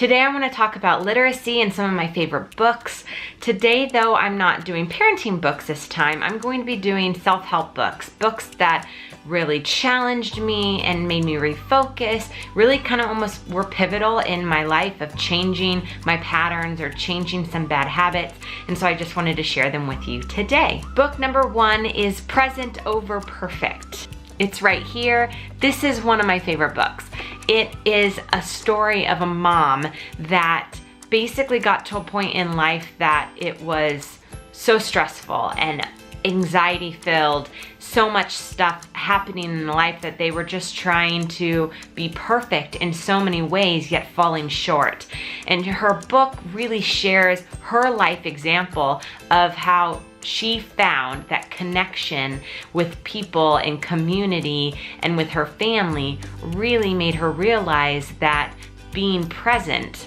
Today I'm going to talk about literacy and some of my favorite books. Today though, I'm not doing parenting books this time. I'm going to be doing self-help books, books that really challenged me and made me refocus, really kind of almost were pivotal in my life of changing my patterns or changing some bad habits. And so I just wanted to share them with you today. Book number 1 is Present Over Perfect. It's right here. This is one of my favorite books. It is a story of a mom that basically got to a point in life that it was so stressful and anxiety filled, so much stuff happening in life that they were just trying to be perfect in so many ways, yet falling short. And her book really shares her life example of how she found that connection with people and community and with her family really made her realize that being present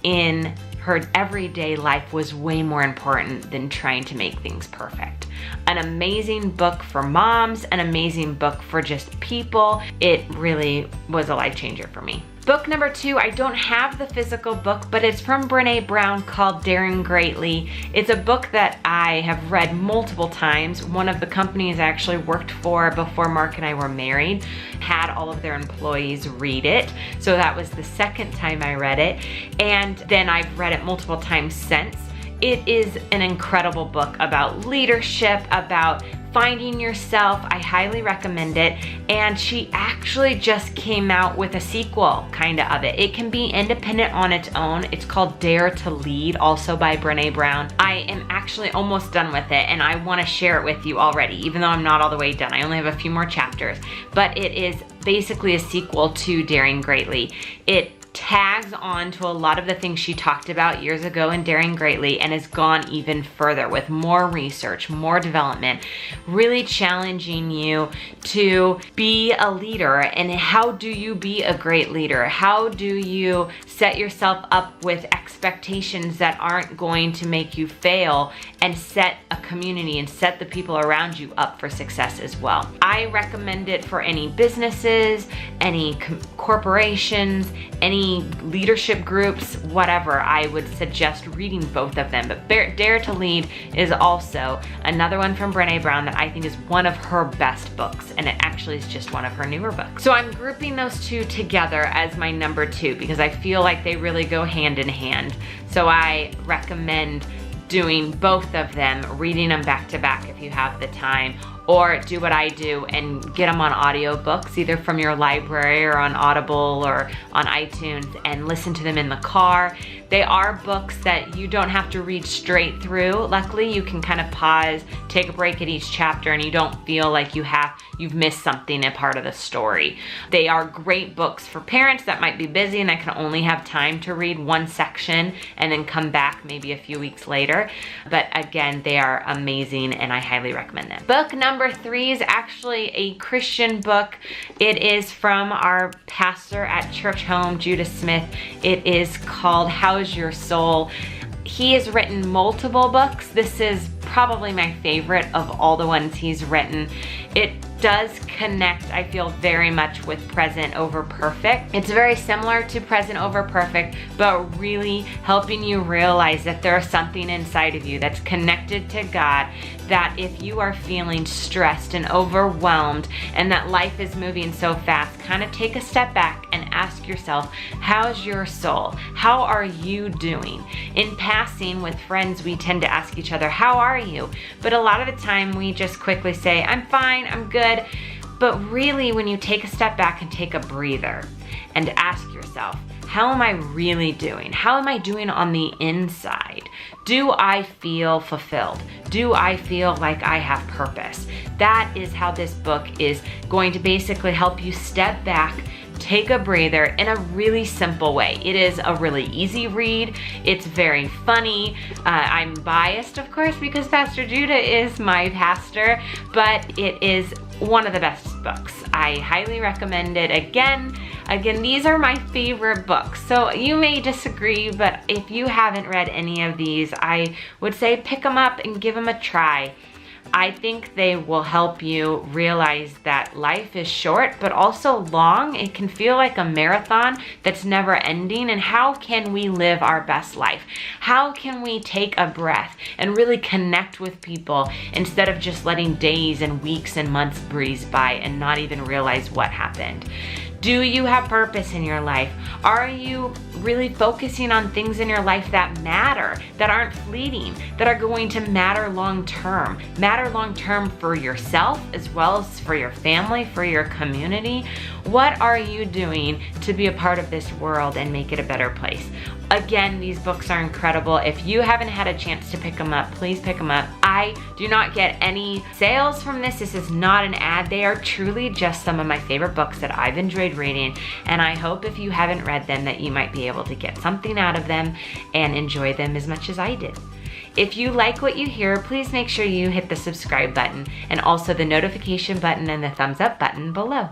in her everyday life was way more important than trying to make things perfect. An amazing book for moms, an amazing book for just people. It really was a life changer for me. Book number 2, I don't have the physical book, but it's from Brene Brown called Daring Greatly. It's a book that I have read multiple times. One of the companies I actually worked for before Mark and I were married had all of their employees read it. So that was the second time I read it. And then I've read it multiple times since. It is an incredible book about leadership, about finding yourself. I highly recommend it. And she actually just came out with a sequel of it. It can be independent on its own. It's called Dare to Lead, also by Brene Brown. I am actually almost done with it and I want to share it with you already, even though I'm not all the way done. I only have a few more chapters, but it is basically a sequel to Daring Greatly. It tags on to a lot of the things she talked about years ago in Daring Greatly and has gone even further with more research, more development, really challenging you to be a leader. And how do you be a great leader? How do you set yourself up with expectations that aren't going to make you fail and set a community and set the people around you up for success as well? I recommend it for any businesses, any corporations, any leadership groups, whatever. I would suggest reading both of them. But Dare to Lead is also another one from Brene Brown that I think is one of her best books, and it actually is just one of her newer books. So I'm grouping those two together as my number 2 because I feel like they really go hand in hand. So I recommend doing both of them, reading them back to back if you have the time, or do what I do and get them on audiobooks, either from your library or on Audible or on iTunes, and listen to them in the car. They are books that you don't have to read straight through. Luckily, you can kind of pause, take a break at each chapter, and you don't feel like you've missed something, a part of the story. They are great books for parents that might be busy and that can only have time to read one section and then come back maybe a few weeks later. But again, they are amazing and I highly recommend them. Book number 3 is actually a Christian book. It is from our pastor at Church Home, Judah Smith. It is called How's Your Soul? He has written multiple books. This is probably my favorite of all the ones he's written. It does connect, I feel, very much with Present Over Perfect. It's very similar to Present Over Perfect, but really helping you realize that there's something inside of you that's connected to God, that if you are feeling stressed and overwhelmed and that life is moving so fast, kind of take a step back and ask yourself, how's your soul? How are you doing? In passing with friends, we tend to ask each other, how are you? But a lot of the time we just quickly say, I'm fine, I'm good. But really, when you take a step back and take a breather and ask yourself, how am I really doing? How am I doing on the inside? Do I feel fulfilled? Do I feel like I have purpose? That is how this book is going to basically help you step back, take a breather in a really simple way. It is a really easy read. It's very funny. I'm biased, of course, because Pastor Judah is my pastor, but it is one of the best books. I highly recommend it. Again, these are my favorite books. So you may disagree, but if you haven't read any of these, I would say pick them up and give them a try. I think they will help you realize that life is short, but also long. It can feel like a marathon that's never ending. And how can we live our best life? How can we take a breath and really connect with people instead of just letting days and weeks and months breeze by and not even realize what happened? Do you have purpose in your life? Are you really focusing on things in your life that matter, that aren't fleeting, that are going to matter long term for yourself as well as for your family, for your community? What are you doing to be a part of this world and make it a better place? Again, these books are incredible. If you haven't had a chance to pick them up, please pick them up. I do not get any sales from this. This is not an ad. They are truly just some of my favorite books that I've enjoyed reading, and I hope if you haven't read them that you might be able to get something out of them and enjoy them as much as I did. If you like what you hear, please make sure you hit the subscribe button and also the notification button and the thumbs up button below.